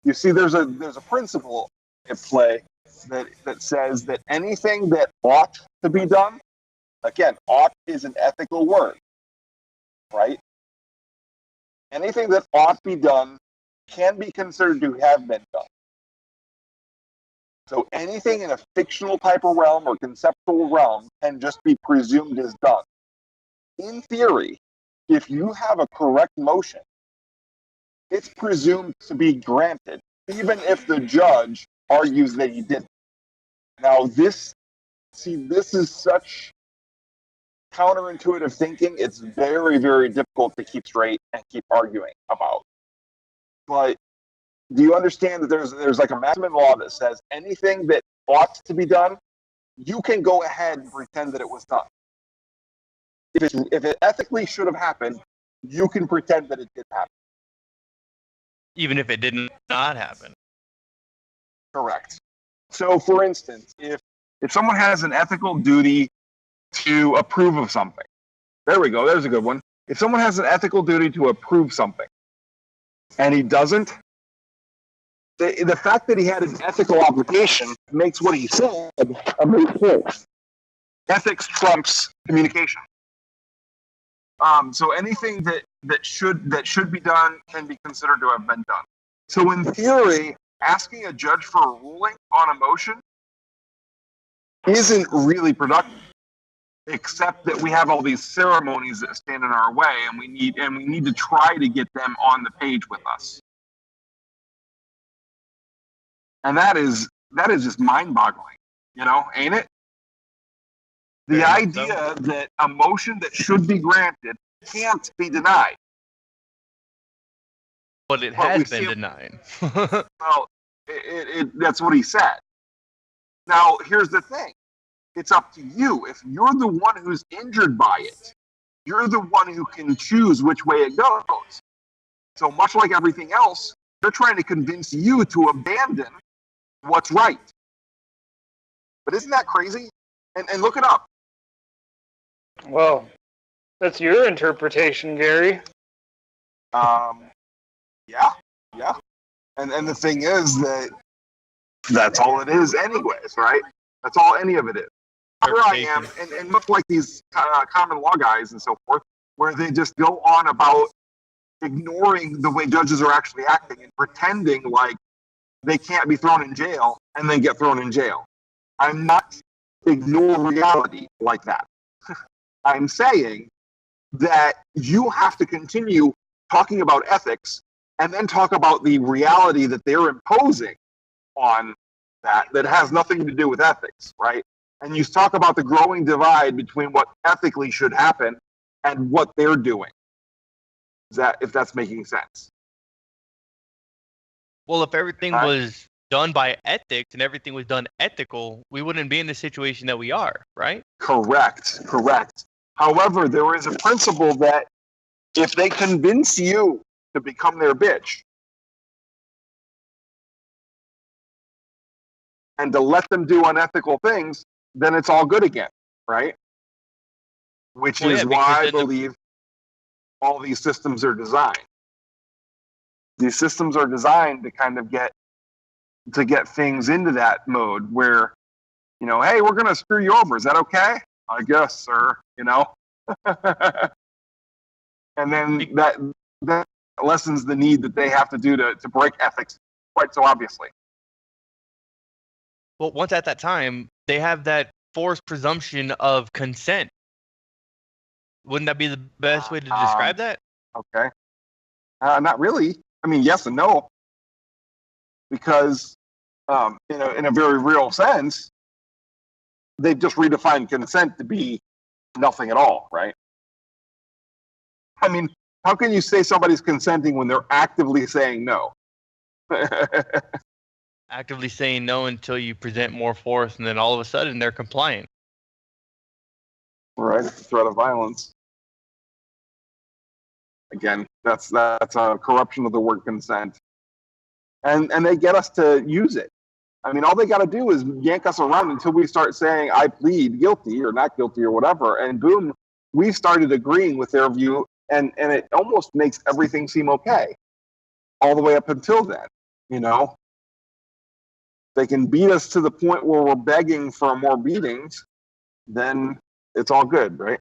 You see, there's a principle at play that says that anything that ought to be done, again, ought is an ethical word, right? Anything that ought to be done can be considered to have been done. So anything in a fictional type of realm or conceptual realm can just be presumed as done. In theory, if you have a correct motion, it's presumed to be granted, even if the judge argues that he didn't. Now, this is such counterintuitive thinking. It's very, very difficult to keep straight and keep arguing about. But do you understand that there's like a maximum law that says anything that ought to be done, you can go ahead and pretend that it was done. If it ethically should have happened, you can pretend that it did happen. Even if it did not happen. Correct. So, for instance, if someone has an ethical duty to approve of something, there we go, there's a good one. If someone has an ethical duty to approve something, and he doesn't, the fact that he had an ethical obligation makes what he said a moot point. Ethics trumps communication. So anything that should be done can be considered to have been done. So in theory, asking a judge for a ruling on a motion isn't really productive, except that we have all these ceremonies that stand in our way, and we need to try to get them on the page with us. And that is just mind-boggling, ain't it? The idea that a motion that should be granted can't be denied. But it has been denied. Well, that's what he said. Now, here's the thing. It's up to you. If you're the one who's injured by it, you're the one who can choose which way it goes. So much like everything else, they're trying to convince you to abandon what's right. But isn't that crazy? And look it up. Well, that's your interpretation, Gary. Yeah. And the thing is that's all it is anyways, right? That's all any of it is. Here I am, and much like these common law guys and so forth, where they just go on about ignoring the way judges are actually acting and pretending like they can't be thrown in jail and then get thrown in jail. I'm not ignoring reality like that. I'm saying that you have to continue talking about ethics and then talk about the reality that they're imposing on that has nothing to do with ethics, right? And you talk about the growing divide between what ethically should happen and what they're doing. If that's making sense. Well, if everything was done by ethics and everything was done ethical, we wouldn't be in the situation that we are, right? Correct. However, there is a principle that if they convince you to become their bitch and to let them do unethical things, then it's all good again, right? Which is why I believe all these systems are designed. These systems are designed to kind of get things into that mode where, hey, we're going to screw you over. Is that okay? I guess, sir, And then that lessens the need that they have to do to break ethics quite so obviously. Well, once at that time, they have that forced presumption of consent. Wouldn't that be the best way to describe that? Okay. Not really. I mean, yes and no. Because in a very real sense, they've just redefined consent to be nothing at all, right? I mean, how can you say somebody's consenting when they're actively saying no? Actively saying no until you present more force, and then all of a sudden they're compliant. Right, threat of violence. Again, that's a corruption of the word consent. And they get us to use it. I mean, all they got to do is yank us around until we start saying, I plead guilty or not guilty or whatever. And boom, we've started agreeing with their view. And it almost makes everything seem okay all the way up until then. You know, they can beat us to the point where we're begging for more beatings, then it's all good, right?